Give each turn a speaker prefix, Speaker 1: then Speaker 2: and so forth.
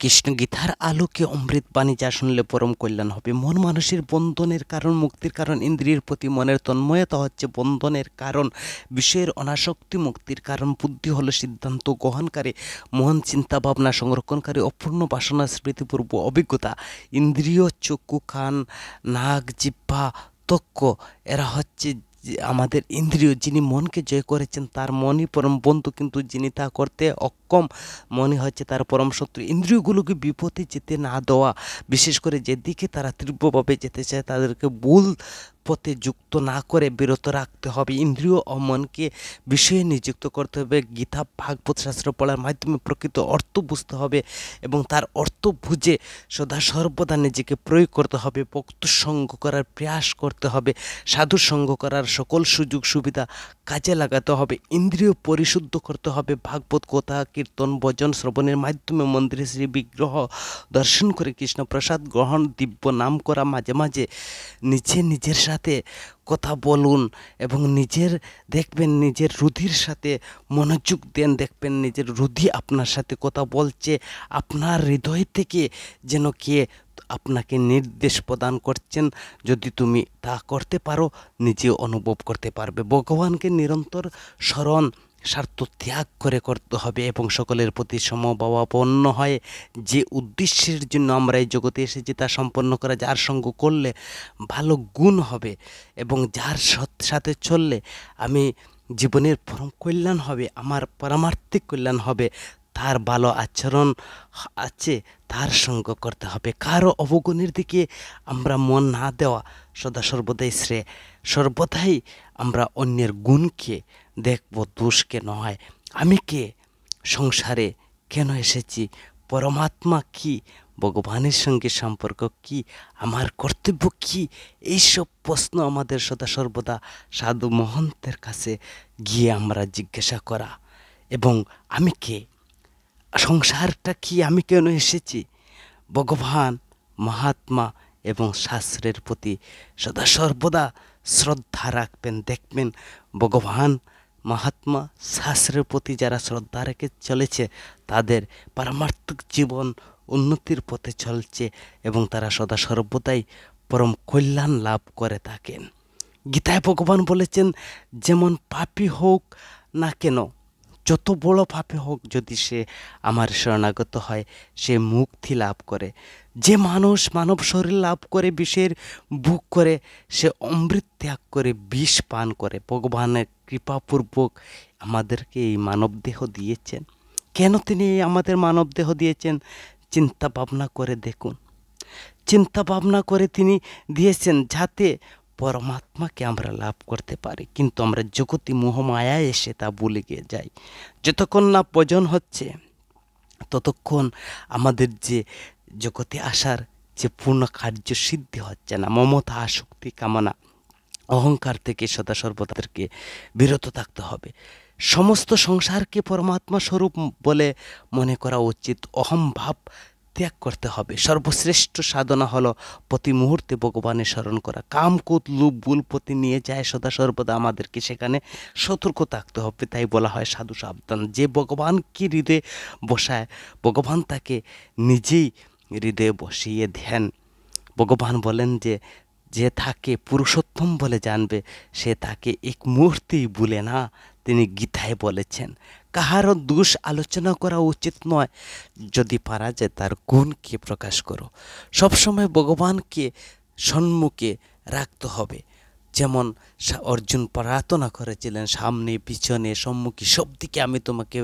Speaker 1: কৃষ্ণগীতার আলোকে অমৃতবাণী যা শুনলে পরম কল্যাণ হবে। মন মানুষের বন্ধনের কারণ, মুক্তির কারণ। ইন্দ্রিয়ের প্রতি মনের তন্ময়তা হচ্ছে বন্ধনের কারণ, বিষয়ের অনাসক্তি মুক্তির কারণ। বুদ্ধি হলো সিদ্ধান্ত গ্রহণকারী, মন চিন্তা ভাবনা সংরক্ষণকারী, অপূর্ণ বাসনা স্মৃতিপূর্ব অভিজ্ঞতা। ইন্দ্রিয় চক্ষু, কান, নাক, জিহ্বা, ত্বক এরা হচ্ছে আমাদের ইন্দ্রিয়। যিনি মনকে জয় করেছেন তার মনই পরম বন্ধু, কিন্তু যিনি তা করতে অক্ষম মনই হচ্ছে তার পরম শত্রু। ইন্দ্রিয়গুলোকে বিপথে যেতে না দেওয়া, বিশেষ করে যেদিকে তারা তীব্রভাবে যেতে চায় তাদেরকে ভুল পথে যুক্ত না করে বিরত রাখতে হবে। ইন্দ্রিয় ও মনকে বিষয়ে নিযুক্ত করতে হবে। গীতা ভাগবত শাস্ত্র পড়ার মাধ্যমে প্রকৃত অর্থ বুঝতে হবে এবং তার অর্থ বুঝে সদা সর্বদা নিজেকে প্রয়োগ করতে হবে। ভক্ত সঙ্গ করার প্রয়াস করতে হবে, সাধু সঙ্গ করার সকল সুযোগ সুবিধা কাজে লাগাতে হবে। ইন্দ্রিয় পরিশুদ্ধ করতে হবে। ভাগবত কথা, কীর্তন, ভজন শ্রবণের মাধ্যমে মন্দিরে শ্রী বিগ্রহ দর্শন করে কৃষ্ণ প্রসাদ গ্রহণ, দিব্য নাম করা, মাঝে মাঝে নিজের সাথে কথা বলুন এবং দেখবেন নিজের রুধির সাথে মনোযোগ দেন। দেখবেন নিজের রুধি আপনার সাথে কথা বলছে, আপনার হৃদয় থেকে যেন কে আপনাকে নির্দেশ প্রদান করছেন। যদি তুমি তা করতে পারো নিজে অনুভব করতে পারবে। ভগবানকে নিরন্তর স্মরণ স্বার্থ ত্যাগ করে করতে হবে এবং সকলের প্রতি সমভাবাপন্ন হয়। যে উদ্দেশ্যের জন্য আমরা এই জগতে এসেছি তা সম্পন্ন করা। যার সঙ্গ করলে ভালো গুণ হবে এবং যার সাথে চললে আমি জীবনের পরম কল্যাণ হবে, আমার পারমার্থিক কল্যাণ হবে, তার ভালো আচরণ আছে, তার সঙ্গ করতে হবে। কারো অবগুণের দিকে আমরা মন না দেওয়া সদা সর্বদাই শ্রেয়। সর্বদাই আমরা অন্যের গুণকে দেখব, দোষকে নয়। আমি কে, সংসারে কেন এসেছি, পরমাত্মা কি, ভগবানের সঙ্গে সম্পর্ক কি, আমার কর্তব্য কি, এইসব প্রশ্ন আমাদের সদা সর্বদা সাধু মহন্তের কাছে গিয়ে আমরা জিজ্ঞাসা করা। এবং আমি কে, সংসারটা কি, আমি কেন এসেছি, ভগবান, মহাত্মা এবং শাস্ত্রের প্রতি সদা সর্বদা শ্রদ্ধা রাখবেন। দেখবেন ভগবান, মহাত্মা, শাস্ত্রের প্রতি যারা শ্রদ্ধা রেখে চলেছে তাদের পারমার্থিক জীবন উন্নতির পথে চলছে এবং তারা সদা সর্বদাই পরম কল্যাণ লাভ করে থাকেন। গীতায় ভগবান বলেছেন, যেমন পাপী হোক না কেন, যত বড় পাপী হোক, যদি সে আমার শরণাগত হয় সে মুক্তি লাভ করে। যে মানুষ মানব শরীর লাভ করে বিষের ভোগ করে সে অমৃত ত্যাগ করে বিষ পান করে। ভগবানের কৃপাপূর্বক আমাদেরকে এই মানব দেহ দিয়েছেন। কেন তিনি আমাদের মানব দেহ দিয়েছেন চিন্তা ভাবনা করে দেখুন। চিন্তা ভাবনা করে তিনি দিয়েছেন যাতে পরমাত্মাকে আমরা লাভ করতে পারি। কিন্তু আমরা জগতি মোহমায়ায় এসে তা ভুলে গিয়ে যাই। যতক্ষণ না ভজন হচ্ছে ততক্ষণ আমাদের যে জগতে আসার যে পূর্ণ কার্য সিদ্ধি হচ্ছে না। মমতা, আসক্তি, কামনা, অহংকার থেকে সদা সর্বদাকে বিরত থাকতে হবে। সমস্ত সংসারকে পরমাত্মা স্বরূপ বলে মনে করা উচিত। অহংভাব ত্যাগ করতে হবে। সর্বশ্রেষ্ঠ সাধনা হলো প্রতি মুহূর্তে ভগবানের স্মরণ করা। কাম, ক্রোধ, লোভ, ভুল পথে নিয়ে যায় সদা সর্বদা আমাদেরকে সেখানে সতর্ক থাকতে হবে। তাই বলা হয় সাধু সাবধান। যে ভগবানকে হৃদয়ে বসায় ভগবান তাকে নিজেই হৃদয়ে বসিয়ে দেন। ভগবান বলেন যে তাকে পুরুষোত্তম বলে জানবে সে তাকে এক মুহূর্তেই ভুলে না। তিনি গীতায় বলেছেন, কাহারও দোষ আলোচনা করা উচিত নয়, যদি পারা যায় তার গুণকে প্রকাশ করো। সবসময় ভগবানকে সম্মুখে রাখতে হবে। যেমন অর্জুন প্রার্থনা করেছিলেন, সামনে পিছনে সম্মুখে সব দিকে আমি তোমাকে